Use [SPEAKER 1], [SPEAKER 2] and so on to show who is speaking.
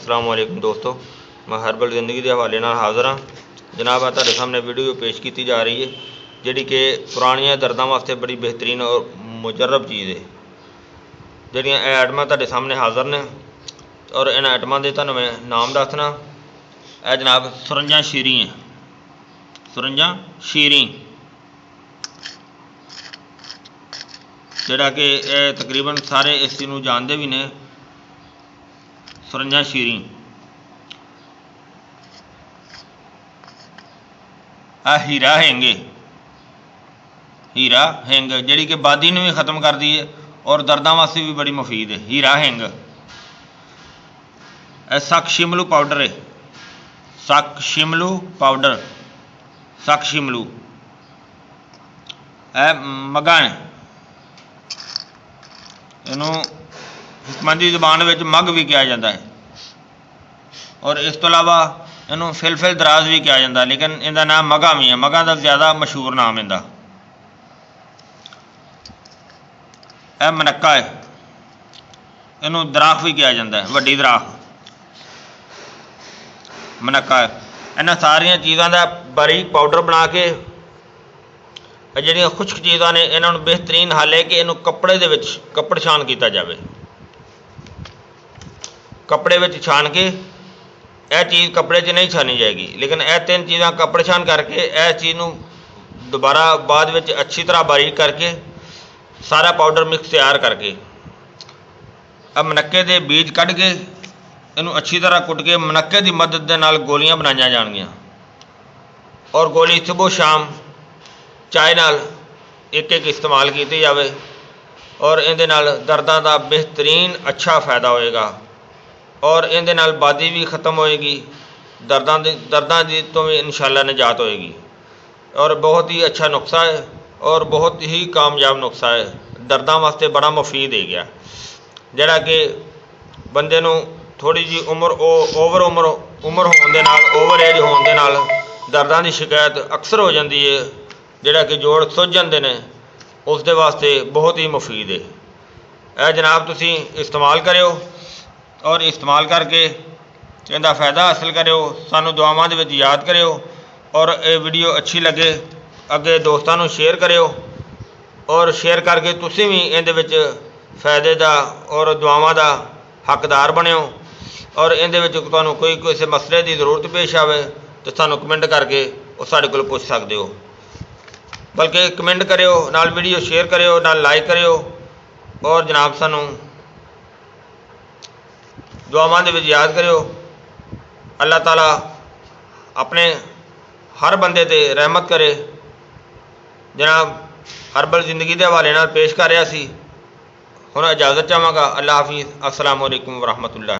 [SPEAKER 1] अस्सलाम वालेकुम दोस्तों, मैं हर्बल जिंदगी के हवाले नाल हाज़र हाँ। जनाब तुहाडे सामने वीडियो पेश की जा रही है जिहड़ी कि पुरानियां दर्दां वास्ते बड़ी बेहतरीन और मुजरब चीज़ है। जिहड़ियां ਇਹ आइटमां तुहाडे सामने हाज़र ने और इन आइटमां दे तुहानूं मैं नाम दसना। ਇਹ जनाब सुरंजा शीरी है, सुरंजा शीरी जिहड़ा कि तकरीबन सारे इस चीज़ नूं जानते भी ने। सुरंजा शीरी हीरा हिंग, हीरा हिंग जिहड़ी कि बादी नूं भी खत्म करती है और दर्दां वास्ते भी बड़ी मुफीद है। हीरा हिंग। सक शिमलू पाउडर है, सक शिमलू पाउडर, सक शिमलू। मगा ने इनू हिकमती ज़बान में मग भी कहा जाता है और इस तो इलावा इनू फिलफिल दराज भी कहा जाता है, लेकिन इनका नाम मगा भी है। मगा का ज़्यादा मशहूर नाम इनका। यह मनक्का है, इनू दराख भी कहा जाता है, वड्डी दराख मनक्का है। इन्हां सारिया चीज़ों का बारीक पाउडर बना के जिहड़ियां खुश्क चीज़ां ने इन्हां नूं बेहतरीन हल है कि इनू कपड़े दे विच कपड़ छान किया जाए। कपड़े में छान के यह चीज़ कपड़े च नहीं छानी जाएगी, लेकिन यह तीन चीज़ां कपड़े छान करके यह चीज़ नूं दोबारा बाद में अच्छी तरह बारीक करके सारा पाउडर मिक्स तैयार करके अब मनक्के के बीज कढ़ के इनू अच्छी तरह कुट के मनक्के की मदद के नाल गोलियां बनाई जाएगियां और गोली सुबह शाम चाय नाल एक एक इस्तेमाल की जाए और इहदे नाल दर्दां दा बेहतरीन अच्छा फ़ायदा होएगा और इहदे नाल बादी भी ख़त्म होएगी, दर्दां दी तो भी इंशाअल्लाह निजात होएगी। और बहुत ही अच्छा नुस्खा है और बहुत ही कामयाब नुस्खा है, दर्दां वास्ते बड़ा मुफीद है गया। जिहड़ा कि बंदे नूं थोड़ी जी उम्र ओवर होने दे नाल ओवर एज होने दे नाल दर्दां दी शिकायत अक्सर हो जाती है, जिहड़ा कि जोड़ सुज जाते हैं, उस दे वास्ते बहुत ही मुफीद है। यह जनाब तुसीं इस्तेमाल करियो और इस्तेमाल करके इहदा फ़ायदा हासिल करियो। सानू दुआवां दे विच याद करियो और ये वीडियो अच्छी लगे अगे दोस्तां नूं शेयर करियो और शेयर करके तुसीं भी इहदे विच फ़ायदे दा और दुआवां दा हकदार बनियो। और इहदे विच तुहानूं कोई किसी मसले की जरूरत पेश आवे तो सानूं कमेंट करके वो साडे कोल पुछ सकदे हो। बल्कि कमेंट करियो, नाल वीडियो शेयर करियो, नाल लाइक करियो और जनाब सानू दुआवां दे विच याद करियो। अल्लाह ताला अपने हर बंदे ते रहमत करे। जनाब हर्बल जिंदगी के हवाले नाल पेश कर रहा सी। हुण इजाज़त चाहांगा। अल्लाह हाफिज़। अस्सलाम वालेकुम व रहमतुल्लाह।